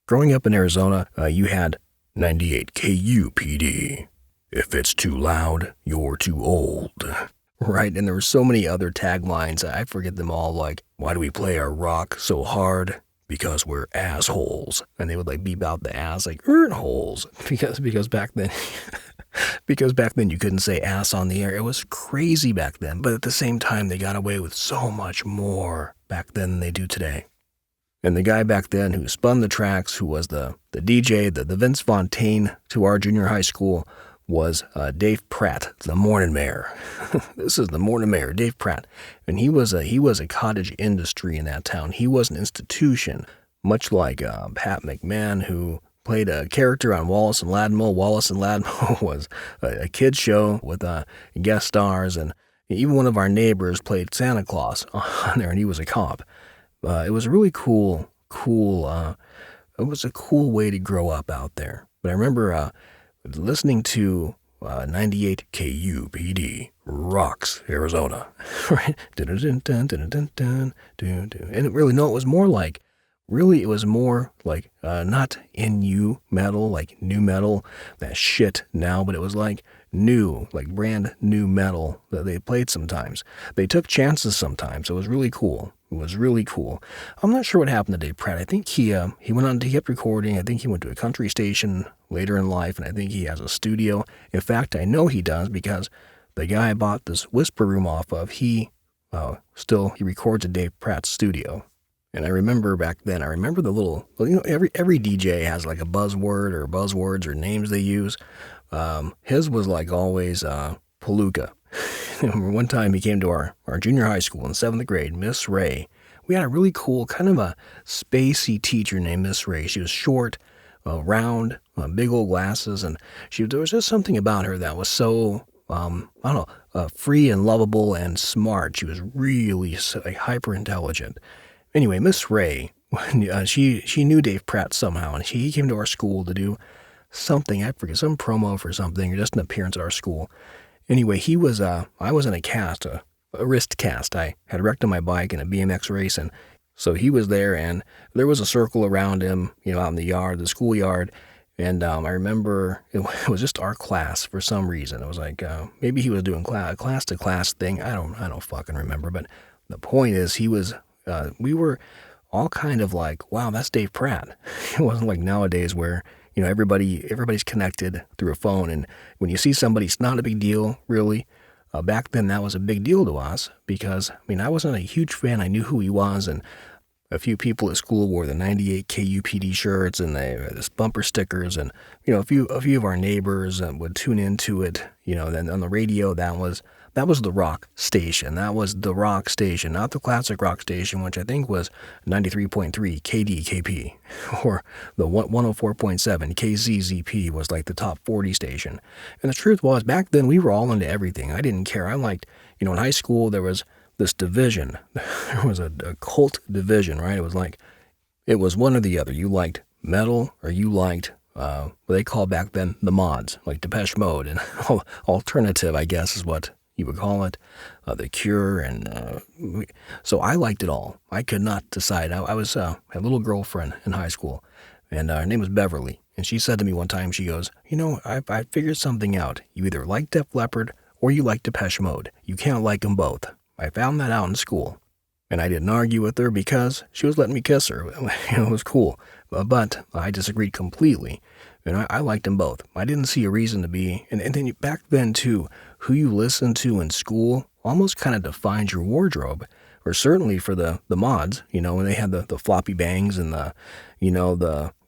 Growing up in Arizona, you had 98 KUPD. If it's too loud, you're too old. Right, and there were so many other taglines, I forget them all, like, why do we play our rock so hard? Because we're assholes. And they would like beep out the ass, like, holes. Because back then, because back then you couldn't say ass on the air. It was crazy back then, but at the same time, they got away with so much more back then than they do today. And the guy back then who spun the tracks, who was the DJ, the Vince Fontaine to our junior high school, was Dave Pratt, the morning mayor. This is the morning mayor, Dave Pratt. And he was a cottage industry in that town. He was an institution, much like Pat McMahon, who played a character on Wallace and Ladmo. Wallace and Ladmo was a kid's show with guest stars, and even one of our neighbors played Santa Claus on there, and he was a cop. It was a really cool, it was a cool way to grow up out there. But I remember listening to 98 KUPD, rocks, Arizona, right? And it really, no, it was more like, really, it was more like, not NU metal, like new metal, that shit now, but it was like new, like brand new metal that they played sometimes. They took chances sometimes. It was really cool. It was really cool. I'm not sure what happened to Dave Pratt. I think he went on, he kept recording. I think he went to a country station later in life, and I think he has a studio. In fact, I know he does because the guy I bought this Whisper Room off of, he records at Dave Pratt's studio. And I remember back then, I remember the little, every DJ has like a buzzword or buzzwords or names they use. His was like always Palooka. One time he came to our junior high school in 7th grade, Miss Ray. We had a really cool, kind of a spacey teacher named Miss Ray. She was short, round, big old glasses, and there was just something about her that was so, free and lovable and smart. She was really like, hyper intelligent. Anyway, Miss Ray, she knew Dave Pratt somehow, and he came to our school to do something, I forget, some promo for something, or just an appearance at our school. Anyway, I was in a cast, a wrist cast. I had wrecked on my bike in a BMX race, and so he was there, and there was a circle around him, out in the yard, the schoolyard, and I remember it was just our class for some reason. It was like, maybe he was doing class-to-class thing. I don't fucking remember, but the point is we were all kind of like, wow, that's Dave Pratt. It wasn't like nowadays where, everybody's connected through a phone, and when you see somebody, it's not a big deal, really. Back then, that was a big deal to us because, I wasn't a huge fan. I knew who he was, and a few people at school wore the 98 KUPD shirts and the bumper stickers, and, a few of our neighbors would tune into it, then on the radio, that was the rock station. That was the rock station, not the classic rock station, which I think was 93.3 KDKP, or the 104.7 KZZP was like the top 40 station. And the truth was, back then, we were all into everything. I didn't care. I liked, in high school, there was this division. There was a cult division, right? It was one or the other. You liked metal, or you liked what they called back then the mods, like Depeche Mode, and alternative, I guess, is what you would call it, The Cure, and so I liked it all. I could not decide. I had a little girlfriend in high school, and her name was Beverly, and she said to me one time, she goes, I figured something out. You either like Def Leppard or you like Depeche Mode. You can't like them both. I found that out in school, and I didn't argue with her because she was letting me kiss her. It was cool, but I disagreed completely. And I liked them both. I didn't see a reason to be, and then back then too, who you listened to in school almost kind of defined your wardrobe, or certainly for the mods, when they had the floppy bangs and the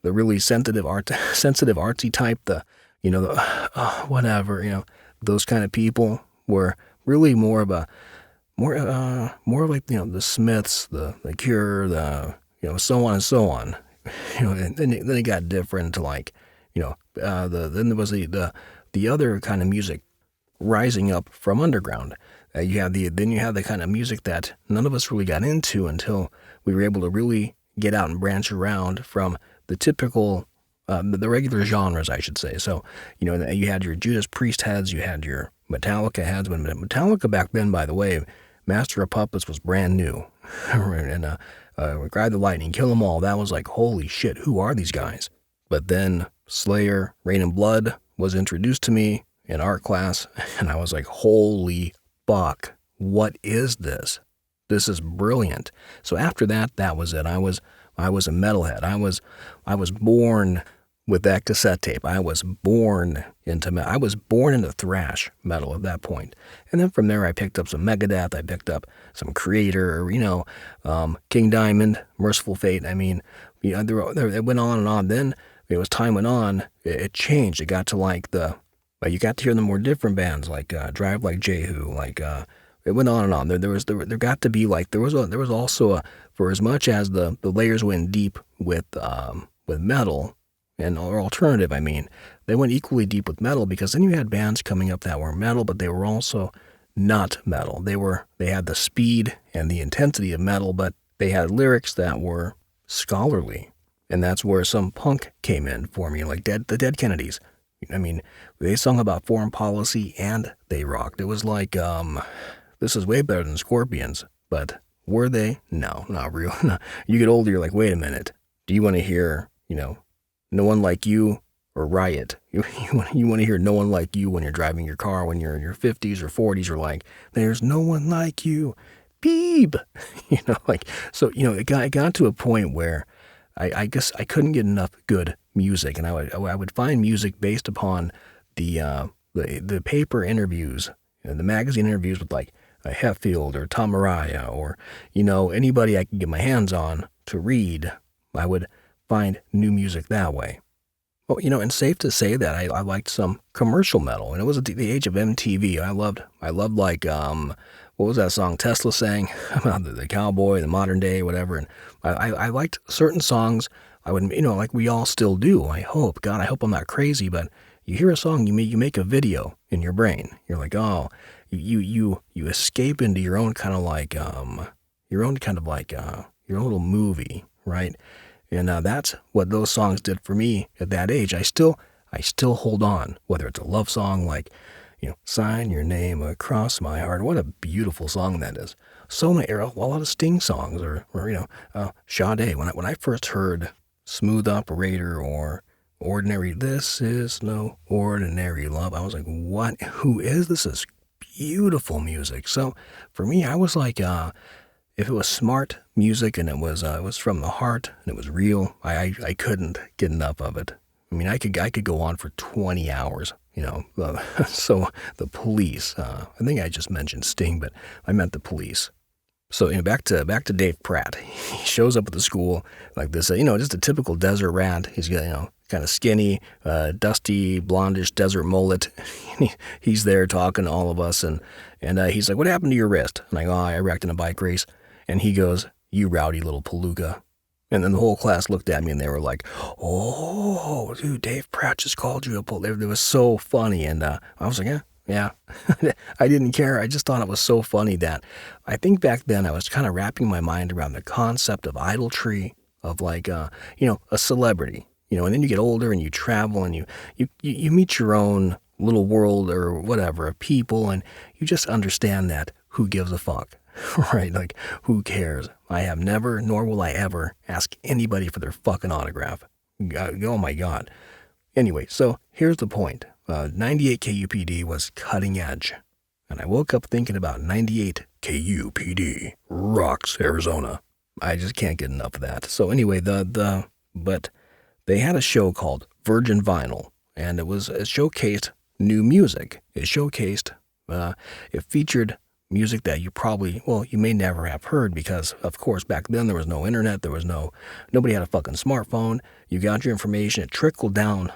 really sensitive artsy type, whatever, those kind of people were really more like, the Smiths, the Cure, so on and so on, and then it got different to like, then there was the other kind of music rising up from underground. You had the kind of music that none of us really got into until we were able to really get out and branch around from the typical, the regular genres, I should say. So, you had your Judas Priest heads, you had your Metallica heads. But Metallica back then, by the way, Master of Puppets was brand new, and Ride the Lightning, Kill 'Em All. That was like, holy shit, who are these guys? But then Slayer, Rain and Blood was introduced to me in art class, and I was like, holy fuck, what is this? This is brilliant. So after that, that was it. I was a metalhead. I was born with that cassette tape. I was born into thrash metal at that point. And then from there, I picked up some Megadeth. I picked up some Creator, King Diamond, Merciful Fate. I mean, it went on and on. Then as time went on, it changed. It got to like you got to hear the more different bands like Drive Like Jehu, it went on and on. There got to be like there was also for as much as the layers went deep with metal or alternative. I mean, they went equally deep with metal, because then you had bands coming up that were metal, but they were also not metal. They had the speed and the intensity of metal, but they had lyrics that were scholarly, and that's where some punk came in for me, like the Dead Kennedys. I mean, they sung about foreign policy and they rocked. It was like, this is way better than Scorpions, but were they? No, not real. You get older, you're like, wait a minute. Do you want to hear, No One Like You or Riot? You want to hear No One Like You when you're driving your car, when you're in your 50s or 40s, or like, there's no one like you, beep. So, it got to a point where I guess I couldn't get enough good music, and I would find music based upon the paper interviews, the magazine interviews with like a Hetfield or Tom Araya or anybody I could get my hands on to read. I would find new music that way. Well, and safe to say that I liked some commercial metal, and it was at the age of MTV. I loved like what was that song Tesla sang about the cowboy, the modern day, whatever. And I liked certain songs. I would, like we all still do. I hope, God, I hope I'm not crazy, but you hear a song, you make a video in your brain. You're like, oh, you escape into your own kind of like your own little movie, right? And that's what those songs did for me at that age. I still hold on, whether it's a love song like, Sign Your Name Across My Heart. What a beautiful song that is. So many, a lot of Sting songs, or Sade. When I first heard Smooth Operator or Ordinary, This Is No Ordinary Love, I was like, what? Who is this? This is beautiful music. So for me, I was like, if it was smart music and it was from the heart and it was real, I couldn't get enough of it. I mean, I could go on for 20 hours, So the Police, I think I just mentioned Sting, but I meant the Police. So back to Dave Pratt. He shows up at the school like this, just a typical desert rat. He's got kind of skinny, dusty, blondish desert mullet. He's there talking to all of us, and he's like, "What happened to your wrist?" And I go, "Oh, I wrecked in a bike race." And he goes, "You rowdy little palooka." And then the whole class looked at me and they were like, "Oh, dude, Dave Pratt just called you a palooka." It was so funny. And I was like, yeah. I didn't care. I just thought it was so funny that I think back then I was kind of wrapping my mind around the concept of idolatry, of like, a celebrity, and then you get older and you travel and you meet your own little world or whatever of people, and you just understand that who gives a fuck. Right? Like, who cares? I have never, nor will I ever, ask anybody for their fucking autograph. Oh my God. Anyway, so here's the point. 98 KUPD was cutting edge. And I woke up thinking about 98 KUPD, rocks, Arizona. I just can't get enough of that. So anyway, but they had a show called Virgin Vinyl, and it showcased new music. It featured music that you may never have heard, because of course back then there was no internet, nobody had a fucking smartphone. You got your information, it trickled down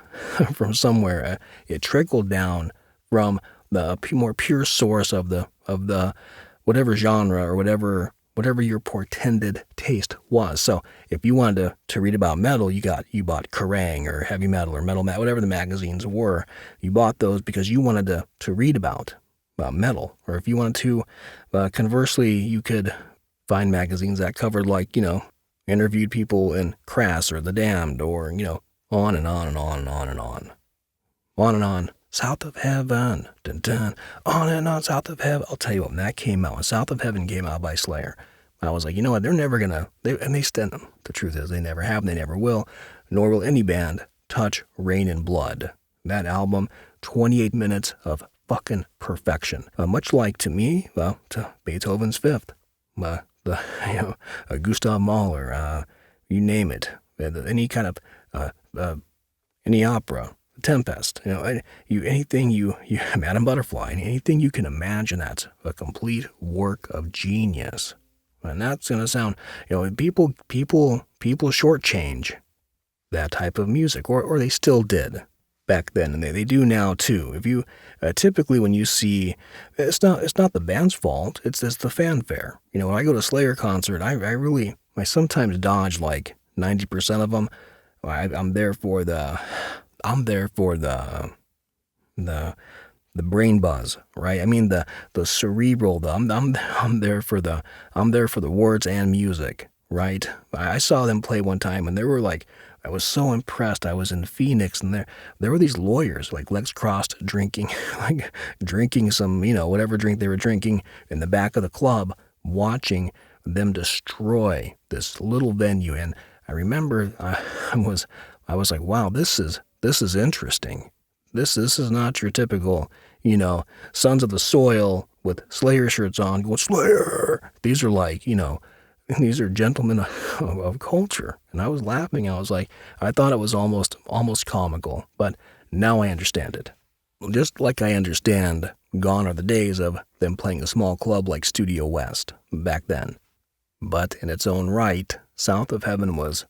from somewhere. It trickled down from the more pure source of the whatever genre or whatever your portended taste was. So if you wanted to read about metal, you bought Kerrang or Heavy Metal or Metal, whatever the magazines were. You bought those because you wanted to read about metal. Or if you wanted to, conversely, you could find magazines that covered interviewed people in Crass or The Damned, or on and on and on and on and on. On and on. South of Heaven. Dun, dun. On and on, South of Heaven. I'll tell you what, when that came out, when South of Heaven came out by Slayer, I was like, you know what, they're never gonna, and they stand, the truth is they never have, and they never will, nor will any band touch Rain and Blood. That album, 28 minutes of fucking perfection. Much like, to me, well, to Beethoven's Fifth, Gustav Mahler, you name it, any kind of, any opera, Tempest, anything you Madame Butterfly, anything you can imagine, that's a complete work of genius. And that's gonna sound, people shortchange that type of music, or they still did back then, and they do now too. If you typically when you see, it's not the band's fault, it's the fanfare. When I go to Slayer concert, I sometimes dodge like 90% of them. I'm there for the brain buzz, right? I mean the cerebral. I'm there for the words and music, right? I saw them play one time, and they were like, I was so impressed. I was in Phoenix, and there were these lawyers, like legs crossed, drinking some, whatever drink they were drinking in the back of the club, watching them destroy this little venue. And I remember I was like, wow, this is interesting. This is not your typical, Sons of the Soil with Slayer shirts on, going Slayer. These are like, these are gentlemen of culture. And I was laughing. I was like, I thought it was almost comical, but now I understand it. Just like I understand, gone are the days of them playing a small club like Studio West back then. But in its own right, South of Heaven was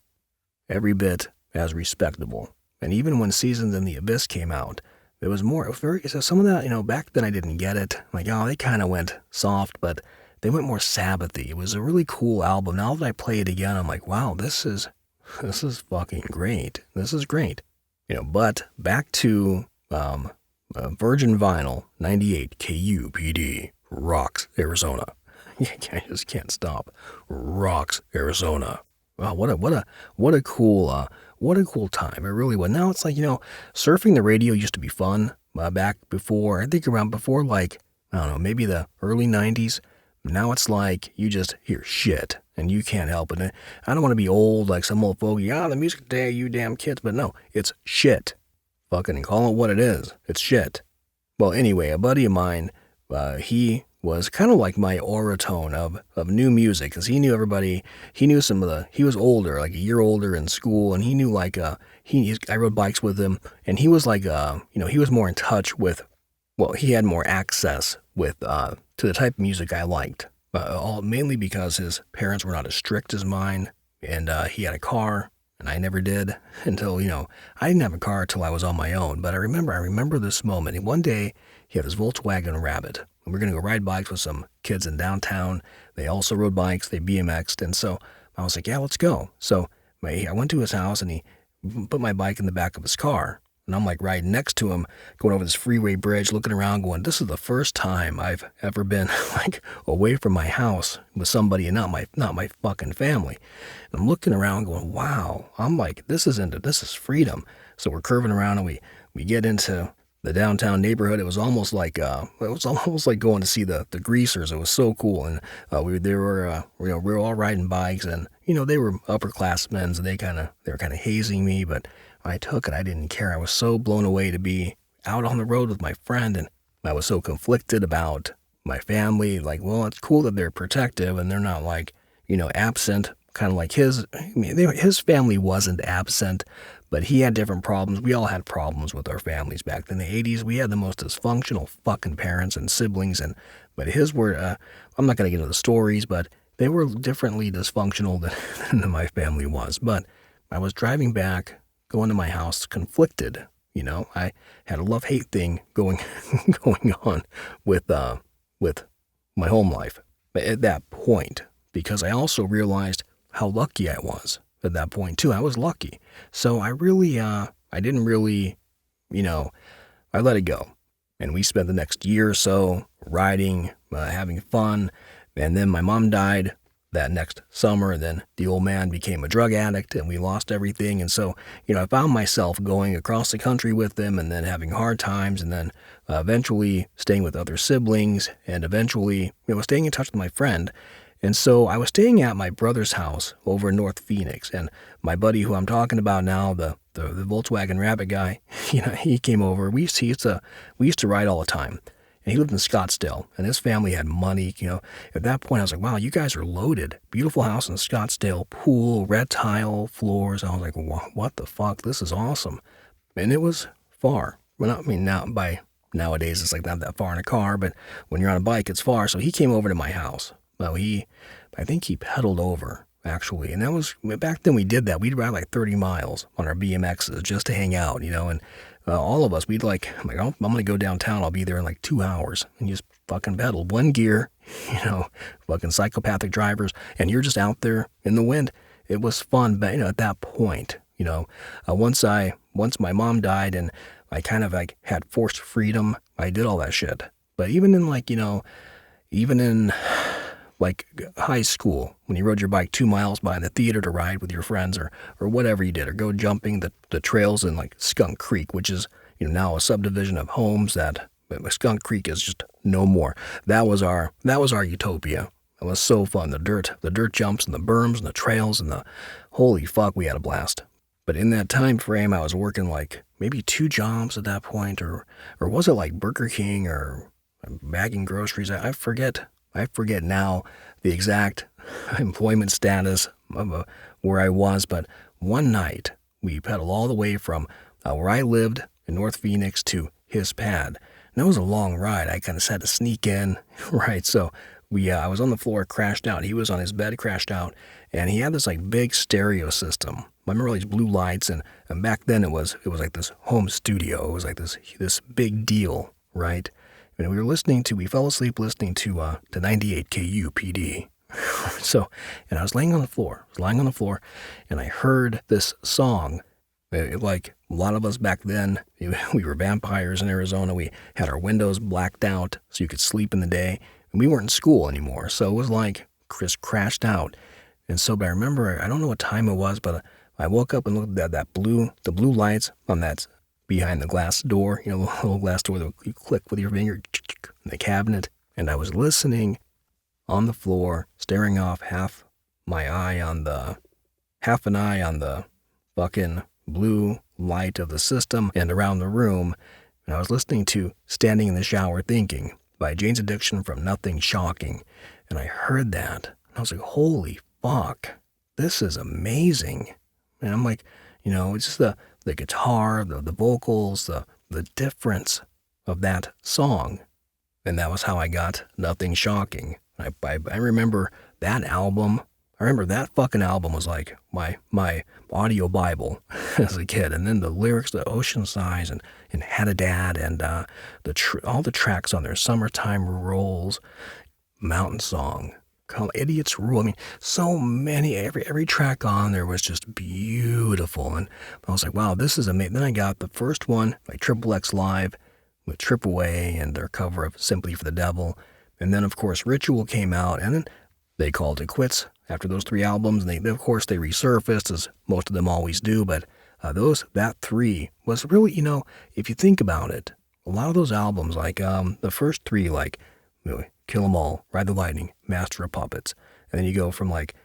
every bit as respectable. And even when Seasons in the Abyss came out, there was more, some of that, back then I didn't get it. Like, they kind of went soft, but they went more Sabbathy. It was a really cool album. Now that I play it again, I'm like, wow, this is fucking great. This is great. But back to Virgin Vinyl, 98, KUPD, Rocks, Arizona. I just can't stop. Rocks, Arizona. Wow, what a cool time. It really was. Now it's like, surfing the radio used to be fun back before, I think around before, like, I don't know, maybe the early 90s. Now it's like you just hear shit and you can't help it. And I don't want to be old like some old fogey, the music today, you damn kids, but no, it's shit. Fucking call it what it is. It's shit. Well, anyway, a buddy of mine, he was kind of like my oratone of new music, because he knew everybody. He knew he was older, like a year older in school, and he knew I rode bikes with him, and he was like, he was more in touch with, he had more access with, to the type of music I liked, mainly because his parents were not as strict as mine, and he had a car, and I never did until, I didn't have a car until I was on my own. But I remember this moment. And one day, he had his Volkswagen Rabbit, and we're going to go ride bikes with some kids in downtown. They also rode bikes, they BMX'd, and so I was like, yeah, let's go. So I went to his house, and he put my bike in the back of his car. And I'm like riding next to him, going over this freeway bridge, looking around, going, this is the first time I've ever been like away from my house with somebody and not my fucking family. And I'm looking around going, wow. I'm like, this is freedom. So we're curving around, and we get into the downtown neighborhood. It was almost like going to see the Greasers. It was so cool. And we were all riding bikes, and they were upperclassmen, and they were kind of hazing me, but I took it. I didn't care. I was so blown away to be out on the road with my friend, and I was so conflicted about my family. Like, well, it's cool that they're protective and they're not like, absent, kind of like his family wasn't absent, but he had different problems. We all had problems with our families back in the 80s. We had the most dysfunctional fucking parents and siblings, but his were, I'm not going to get into the stories, but they were differently dysfunctional than my family was. But I was driving back, going to my house, conflicted. I had a love-hate thing going on with my home life at that point, because I also realized how lucky I was at that point too. I was lucky. So I didn't really, I let it go. And we spent the next year or so riding, having fun. And then my mom died that next summer, and then the old man became a drug addict, and we lost everything. And so, I found myself going across the country with them, and then having hard times, and then eventually staying with other siblings, and eventually, staying in touch with my friend. And so I was staying at my brother's house over in North Phoenix, and my buddy who I'm talking about now, the Volkswagen Rabbit guy, he came over. We used to ride all the time. And he lived in Scottsdale, and his family had money. At that point, I was like, wow, you guys are loaded. Beautiful house in Scottsdale, pool, red tile floors. I was like, what the fuck? This is awesome. And it was far. Well, I mean, nowadays, it's like not that far in a car, but when you're on a bike, it's far. So he came over to my house. Well, I think he pedaled over, actually. And that was, back then we did that. We'd ride like 30 miles on our BMXs just to hang out, and all of us, I'm like, I'm going to go downtown. I'll be there in like 2 hours. And you just fucking pedal. One gear, fucking psychopathic drivers. And you're just out there in the wind. It was fun. But, at that point, once my mom died and I kind of like had forced freedom, I did all that shit. But even in like high school, when you rode your bike 2 miles by the theater to ride with your friends or whatever you did, or go jumping the trails in like Skunk Creek, which is, now a subdivision of homes that Skunk Creek is just no more. That was our utopia. It was so fun. The dirt jumps and the berms and the trails and holy fuck, we had a blast. But in that time frame, I was working like maybe 2 jobs at that point, or was it like Burger King or bagging groceries? I forget now the exact employment status of where I was, but one night we pedaled all the way from where I lived in North Phoenix to his pad. And that was a long ride. I kind of had to sneak in, right? So I was on the floor, crashed out. He was on his bed, crashed out, and he had this like big stereo system. I remember all these blue lights, and back then it was like this home studio. It was like this big deal, right? And we fell asleep listening to 98 KUPD. So, and I was lying on the floor, and I heard this song. Like a lot of us back then, we were vampires in Arizona. We had our windows blacked out so you could sleep in the day. And we weren't in school anymore. So it was like Chris crashed out. And so, but I remember, I don't know what time it was, but I woke up and looked at the blue lights on that behind the glass door, the little glass door that you click with your finger in the cabinet. And I was listening on the floor, staring off half an eye on the fucking blue light of the system and around the room. And I was listening to Standing in the Shower Thinking by Jane's Addiction from Nothing Shocking. And I heard that. And I was like, holy fuck, this is amazing. And I'm like, it's just the guitar, the vocals, the difference of that song. And that was how I got Nothing Shocking. I remember that album. I remember that fucking album was like my audio Bible as a kid. And then the lyrics, the Ocean Sighs and Had a Dad, and all the tracks on there, Summertime Rolls, Mountain Song, Idiots Rule. I mean, so many, every track on there was just beautiful. And I was like, wow, this is amazing. Then I got the first one, like Triple X Live with Trip Away and their cover of Simply for the Devil. And then, of course, Ritual came out, and then they called it quits after those 3 albums. And they resurfaced, as most of them always do. But that 3 was really, if you think about it, a lot of those albums, like the first 3, like Kill 'Em All, Ride the Lightning, Master of Puppets. And then you go from like,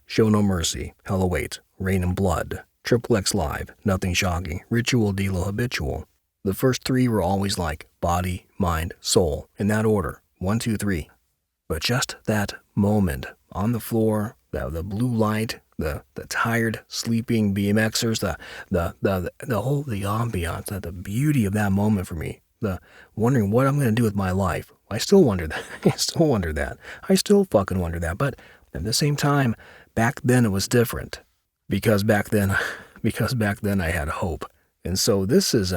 Show No Mercy, Hell Awaits, Rain and Blood, Triple X Live, Nothing Shocking, Ritual, Delo, Habitual. The first 3 were always like Body, Mind, Soul, in that order, 1, 2, 3. But just that moment on the floor, the blue light, the tired, sleeping BMXers, the ambiance, the beauty of that moment for me, the wondering what I'm going to do with my life. I still wonder that. I still fucking wonder that. But at the same time, back then it was different, because back then I had hope. And so this is,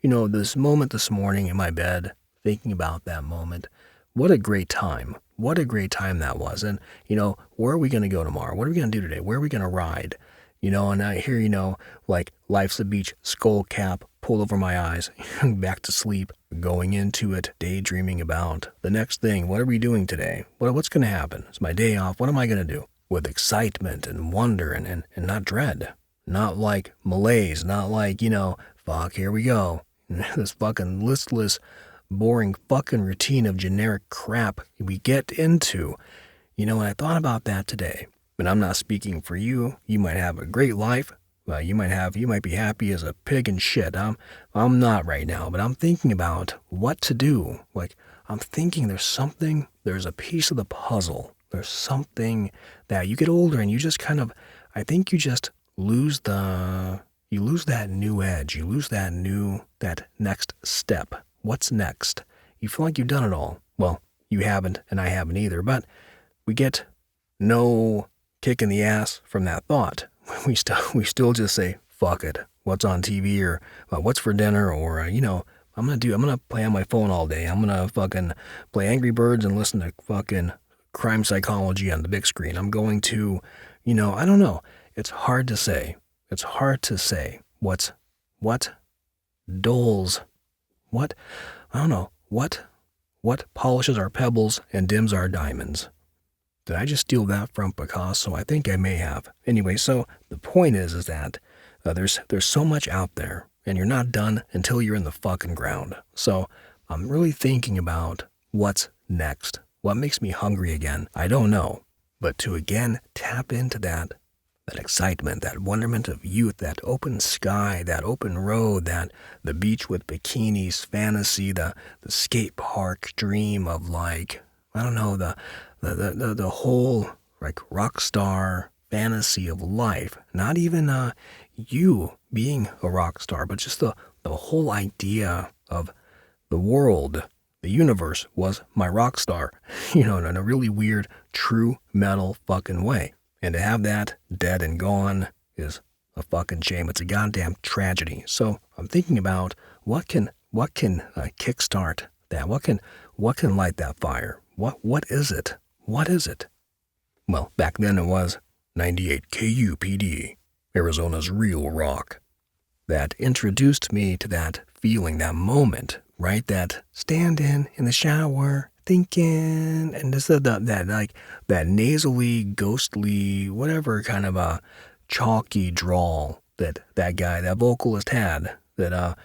this moment this morning in my bed, thinking about that moment. What a great time. What a great time that was. And, where are we going to go tomorrow? What are we going to do today? Where are we going to ride? And I hear, like Life's a Beach, skull cap, pull over my eyes, back to sleep, going into it, daydreaming about the next thing. What are we doing today? What's going to happen? It's my day off. What am I going to do? With excitement and wonder and not dread. Not like malaise, not like, fuck, here we go. This fucking listless, boring fucking routine of generic crap we get into. And I thought about that today. And I'm not speaking for you. You might have a great life. You might be happy as a pig in shit. I'm not right now, but I'm thinking about what to do. Like, I'm thinking there's a piece of the puzzle. There's something that you get older and you just I think you just lose that new edge. You lose that next step. What's next? You feel like you've done it all. Well, you haven't, and I haven't either, but we get no kick in the ass from that thought. We still just say, fuck it. What's on TV or what's for dinner or, I'm going to play on my phone all day. I'm going to fucking play Angry Birds and listen to fucking crime psychology on the big screen. I'm going to, I don't know. It's hard to say. It's hard to say what dulls, I don't know, what polishes our pebbles and dims our diamonds. Did I just steal that from Picasso? I think I may have. Anyway, so the point is that there's so much out there, and you're not done until you're in the fucking ground. So I'm really thinking about what's next. What makes me hungry again? I don't know. But to again tap into that excitement, that wonderment of youth, that open sky, that open road, that the beach with bikinis fantasy, the skate park dream of like, I don't know, the whole like rock star fantasy of life. Not even you being a rock star, but just the whole idea of the world, the universe was my rock star, in a really weird, true metal fucking way. And to have that dead and gone is a fucking shame. It's a goddamn tragedy. So I'm thinking about what can kickstart that? What can light that fire? What is it? What is it? Well, back then it was 98 KUPD, Arizona's real rock. That introduced me to that feeling, that moment, right? That standing in the shower, thinking, and this that nasally, ghostly, whatever kind of a chalky drawl that guy, that vocalist had. That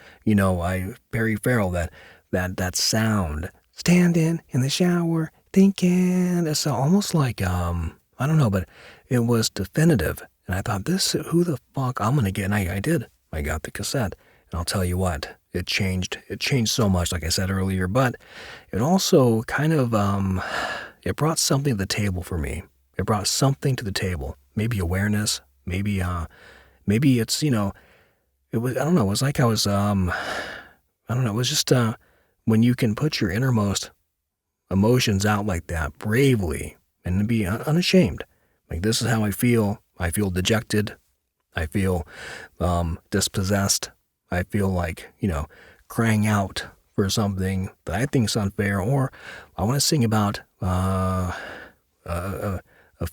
Perry Farrell, that sound, standing in the shower, thinking. It's almost like I don't know, but it was definitive. And I thought, who the fuck I'm gonna get? And I did. I got the cassette, and I'll tell you what. It changed so much, like I said earlier, but it also kind of, it brought something to the table for me. It brought something to the table. Maybe awareness, maybe it's, it was, I don't know, it was like I was, I don't know, it was just, when you can put your innermost emotions out like that, bravely, and be unashamed. Like, this is how I feel. I feel dejected. I feel, dispossessed. I feel like, crying out for something that I think is unfair, or I want to sing about a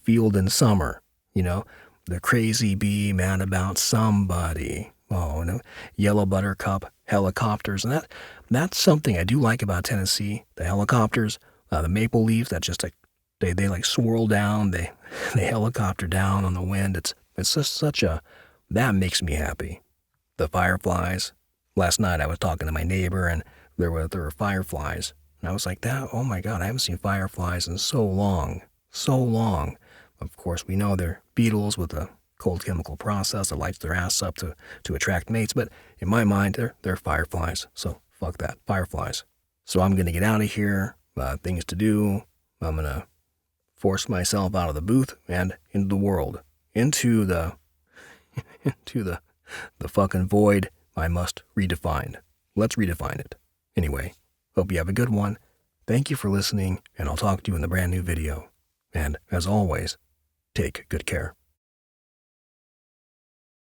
field in summer, the crazy bee mad about somebody. Oh, yellow buttercup, helicopters, and that's something I do like about Tennessee. The helicopters, the maple leaves that just like they like swirl down, they helicopter down on the wind. It's just that makes me happy. The fireflies. Last night I was talking to my neighbor and there were fireflies. And I was like, oh my God, I haven't seen fireflies in so long. So long. Of course, we know they're beetles with a cold chemical process that lights their ass up to attract mates. But in my mind, they're fireflies. So fuck that, fireflies. So I'm going to get out of here. Things to do. I'm going to force myself out of the booth and into the world. Into the fucking void I must redefine. Let's redefine it. Anyway, hope you have a good one. Thank you for listening, and I'll talk to you in the brand new video. And as always, take good care.